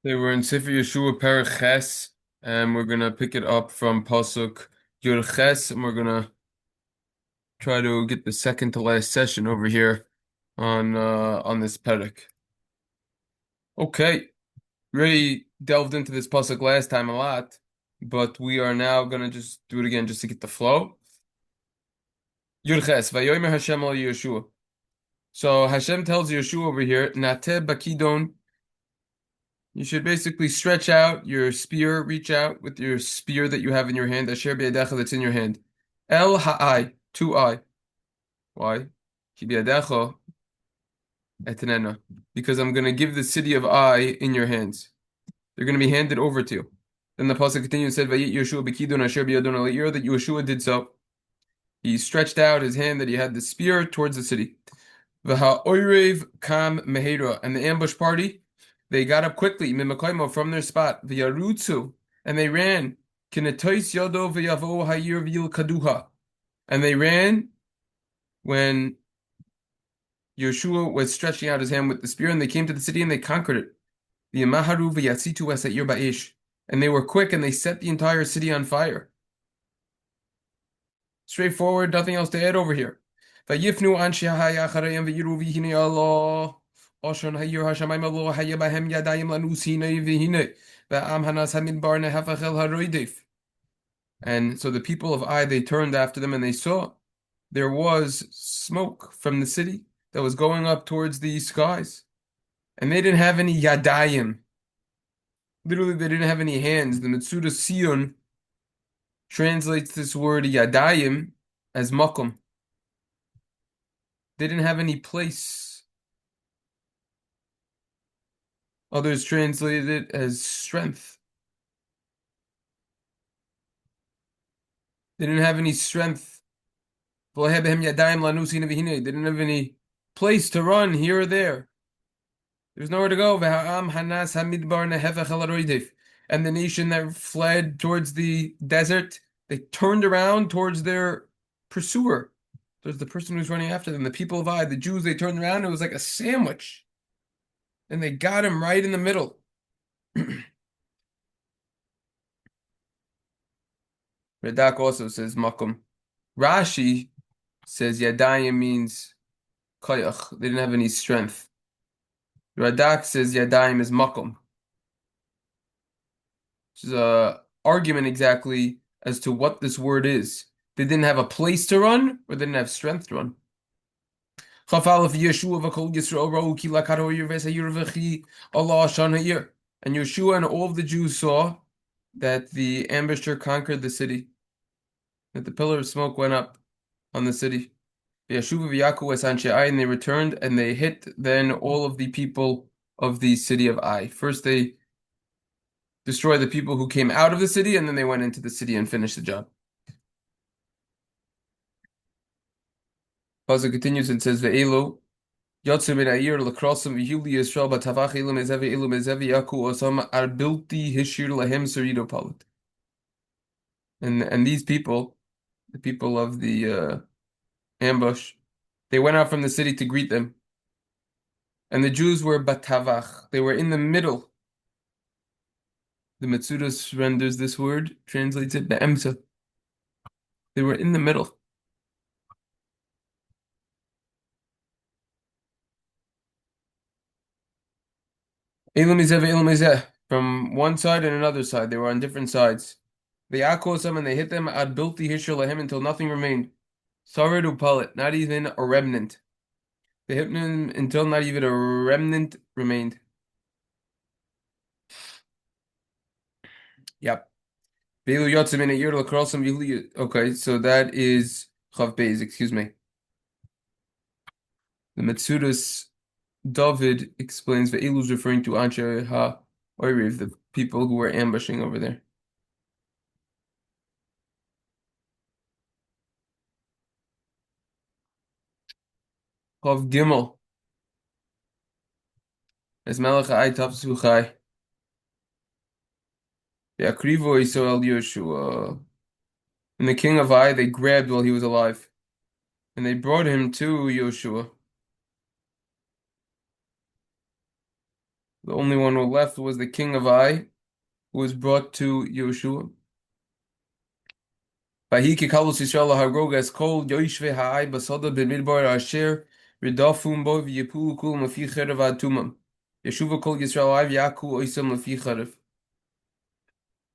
They were in Sefer Yeshua Perek Ches, and we're gonna pick it up from Pasuk Yud Ches, and we're gonna try to get the second to last session over here on this Perek. Okay, really delved into this Pasuk last time a lot, but we are now gonna just do it again just to get the flow. Yud Ches, Vayomer Hashem al Yehoshua. So Hashem tells Yehoshua over here, Nateh Bakidon. You should basically stretch out your spear, reach out with your spear that you have in your hand, asher bi'yadecha that's in your hand. El ha'ai, to I. Why? Ki bi'yadecha etenena. Because I'm going to give the city of Ai in your hands. They're going to be handed over to you. Then the pasuk continues and said, Vayit Yehoshua b'kidon asher b'yadon al'ir, that Yehoshua did so. He stretched out his hand that he had the spear towards the city. V'ha'oirev kam mehera, and the ambush party, they got up quickly, mimakaimo, from their spot, v'yarutzu, and they ran, kinetois yodo v'yavo hayir v'yil kaduha, and they ran when Yehoshua was stretching out his hand with the spear, and they came to the city and they conquered it. V'yamaharu v'yatzitu esayir ba'esh, and they were quick and they set the entire city on fire. Straightforward, nothing else to add over here. Vayifnu anshi haya acharayim v'yiru v'hine Allah. Oshon hayir hashamayim Allah haya bahem yadayim lanus hine v'hine. V'am hanas hamidbar nehafach el haroidif. And so the people of Ai, they turned after them and they saw there was smoke from the city that was going up towards the skies. And they didn't have any yadayim. Literally, they didn't have any hands. The Metzuda Sion translates this word yadayim as makom. They didn't have any place. Others translated it as strength. They didn't have any strength. They didn't have any place to run here or there. There was nowhere to go. And the nation that fled towards the desert, they turned around towards their pursuer. There's the person who's running after them. The people of Ai, the Jews, they turned around. It was like a sandwich. And they got him right in the middle. Radak also says makom. Rashi says yadayim means koyach. They didn't have any strength. Radak says yadayim is makom. Which is a argument exactly as to what this word is. They didn't have a place to run, or they didn't have strength to run. And Yehoshua and all of the Jews saw that the ambusher conquered the city, that the pillar of smoke went up on the city. And they returned and they hit then all of the people of the city of Ai. First they destroyed the people who came out of the city, and then they went into the city and finished the job. Pasuk continues and says, "Ve'elu yotzu min ha'ir l'krosam v'hiu li Yisrael b'tavach elu mezevi yaku osam arbilti hishir lahem sarido palut." And these people, the people of the ambush, they went out from the city to greet them. And the Jews were batavach. They were in the middle. The Metzudas renders this word, translates it be'emsa. They were in the middle. From one side and another side. They were on different sides. They akosam and they hit them ad bilti hishur lahem until nothing remained. Sarid upalit, not even a remnant. They hit them until not even a remnant remained. Yep. Okay, so that is Chav Beis, excuse me. The Metzudas David explains that Elu's referring to Anshe Ha-Oiriv, the people who were ambushing over there. Chav Gimel. As Melech Ai Tafsu Chai. Be'akrivo Iso El Yehoshua. And the king of Ai they grabbed while he was alive. And they brought him to Yehoshua. The only one who left was the king of Ai, who was brought to Yehoshua. Vayiki kalus Yisrael haroga es kol yoishve ha'ai basada b'midbar asher ridafum bo v'yipulu kulam lefi cherev atumam. Yeshuva kol Yisrael ai v'yaku oisam lefi cherev.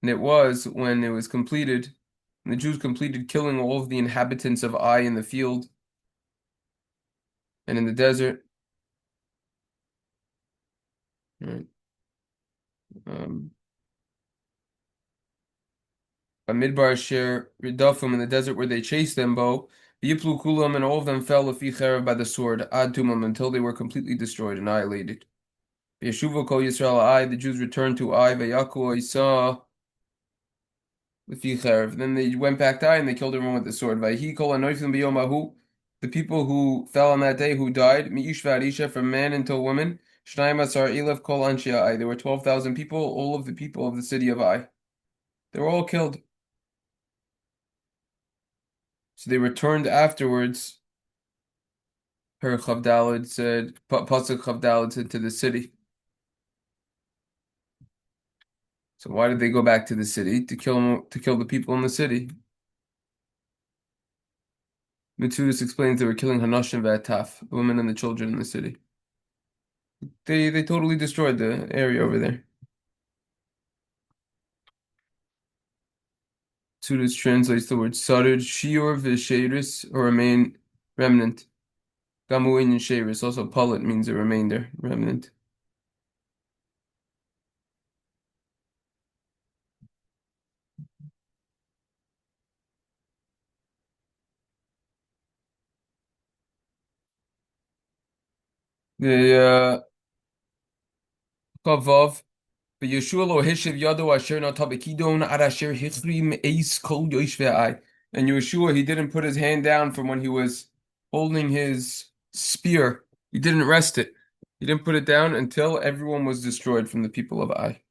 And it was when it was completed, and the Jews completed killing all of the inhabitants of Ai in the field and in the desert. Right. Um, Midbar Asher Ridafum in the desert where they chased them, Bo, Yiplu Kulam, and all of them fell Lefi Cherev by the sword, Ad Tumam, until they were completely destroyed, annihilated. Yeshuva Kol Yisrael Ai, the Jews returned to Ai, Vayaku Isa Lefi Cherev. Then they went back to Ai and they killed everyone with the sword. Vayhi Kol Anoifim Biyomahu, the people who fell on that day who died, Mi'ish V'Arisha, from man until woman, Shnayim Asar Elef Kol Anshia Ai. There were 12,000 people, all of the people of the city of Ai. They were all killed. So they returned afterwards. Per Chavdalad said, Pasuk Chavdalad said to the city. So why did they go back to the city to kill the people in the city? Mitsudis explains they were killing Hanashim V'Ataf, the women and the children in the city. They totally destroyed the area over there. Mitsudis translates the word Sarid Shior V'Sheiris, or remain remnant. Gamuin and Sheiris, also Palit means a remainder, remnant. The Kavav. But Yeshua lo hishiv yado asher not tabekidon ad asher hichrim eis kol yoshvei. And Yeshua, he didn't put his hand down from when he was holding his spear. He didn't rest it. He didn't put it down until everyone was destroyed from the people of Ai.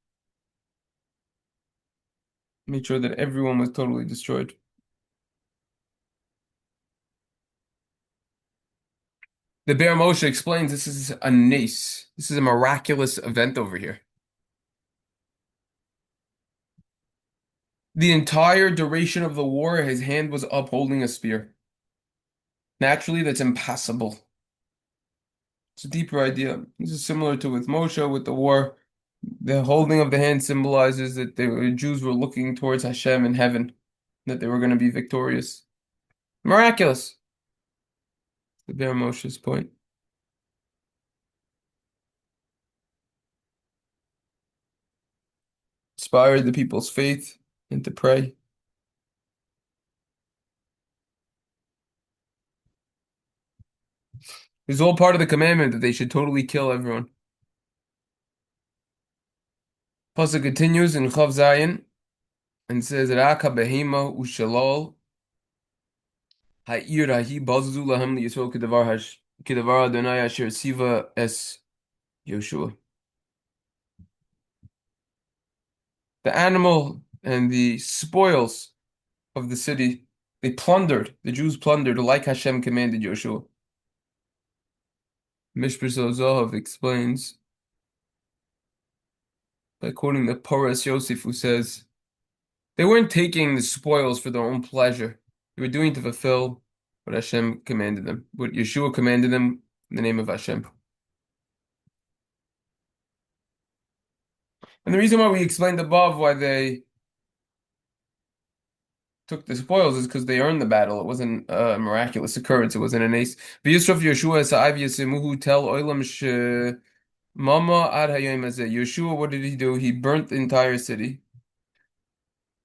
Made sure that everyone was totally destroyed. The Be'er Moshe explains this is a nace. This is a miraculous event over here. The entire duration of the war, his hand was up holding a spear. Naturally, that's impossible. It's a deeper idea. This is similar to with Moshe, with the war. The holding of the hand symbolizes that the Jews were looking towards Hashem in heaven, that they were going to be victorious. Miraculous. The Be'er Moshe's point. Inspired the people's faith and to pray. It's all part of the commandment that they should totally kill everyone. Pasuk continues in Chav Zayin and says, Raka behema ushalol ha'ir hahi bazu lahem liyisrael kedavar Adonai asher siva es Yehoshua. The animal and the spoils of the city, the Jews plundered like Hashem commanded Yehoshua. Mishpris Zohav explains by quoting the Poras Yosef, who says, they weren't taking the spoils for their own pleasure. They were doing it to fulfill what Hashem commanded them, what Yeshua commanded them in the name of Hashem. And the reason why we explained above why they took the spoils is because they earned the battle. It wasn't a miraculous occurrence. It wasn't an ace. V'yisraf Yeshua sa'av yasimuhu tel oilam mama ad hayom hazeh. Yeshua, what did he do? He burnt the entire city.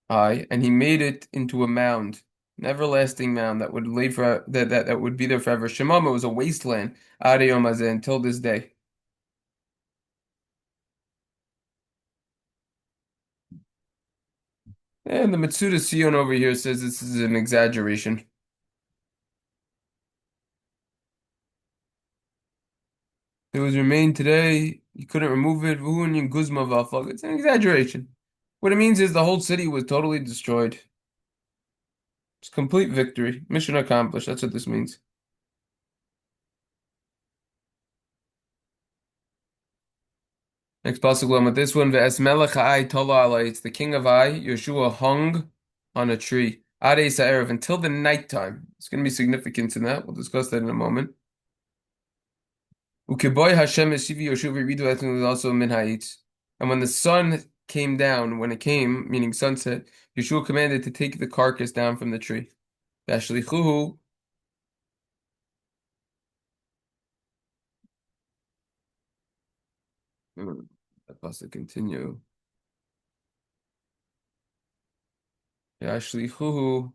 And he made it into a mound, an everlasting mound that would lay for that would be there forever. Shemama was a wasteland ad hayom hazeh until this day. And the Mitsuda Sion over here says this is an exaggeration. It was remained today. You couldn't remove it. It's an exaggeration. What it means is the whole city was totally destroyed. It's complete victory. Mission accomplished. That's what this means. Next pasuk with this one, Ve'es melech ha'ai tola alai. It's the king of Ai. Yehoshua hung on a tree. Ade sa'erev, until the nighttime. It's going to be significant in that. We'll discuss that in a moment. Ukeboy Hashem eshivi Yehoshua v'ridu etnu also min ha'itz. And when the sun came down, when it came, meaning sunset, Yeshua commanded to take the carcass down from the tree. V'ashlichuhu. That pasuk continue. V'ashlichuhu.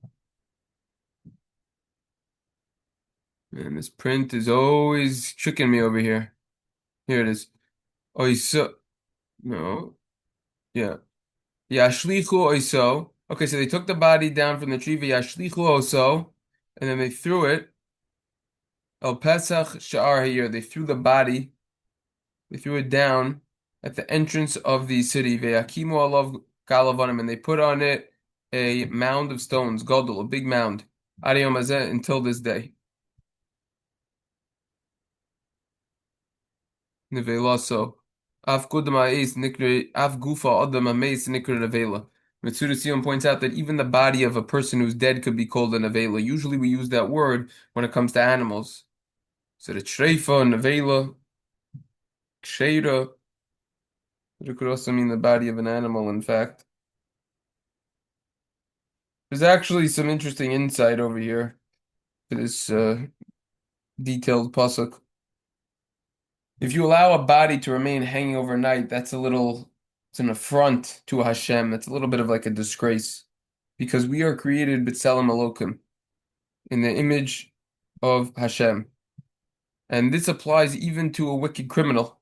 Man, this print is always tricking me over here. Here it is. Oiso. No. Yeah. Yashlichu oiso. Okay, so they took the body down from the tree, Yashlichu oso, and then they threw it. El Pesach Sha'ar here. They threw the body. They threw it down at the entrance of the city. Ve'akimu alav galavanim, and they put on it a mound of stones, gadol, a big mound. Adiyom hazeh, until this day. Nevela Af gudam ha'es nikre af gufa adam ha'meis nikre nevela. Mitsuda Sion points out that even the body of a person who's dead could be called a nevela. Usually we use that word when it comes to animals. So the treifa, nevela, ksheira. It could also mean the body of an animal, in fact. There's actually some interesting insight over here to this detailed pasuk. If you allow a body to remain hanging overnight, it's an affront to Hashem. It's a little bit of like a disgrace. Because we are created b'tselem Elokim, in the image of Hashem. And this applies even to a wicked criminal,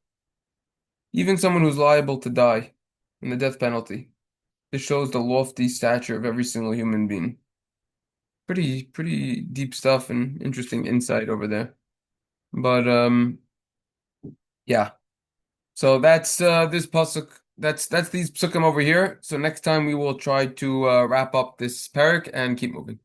even someone who's liable to die in the death penalty. This shows the lofty stature of every single human being. Pretty deep stuff and interesting insight over there. But yeah. So that's this pasuk. That's these psukim over here. So next time we will try to wrap up this parak and keep moving.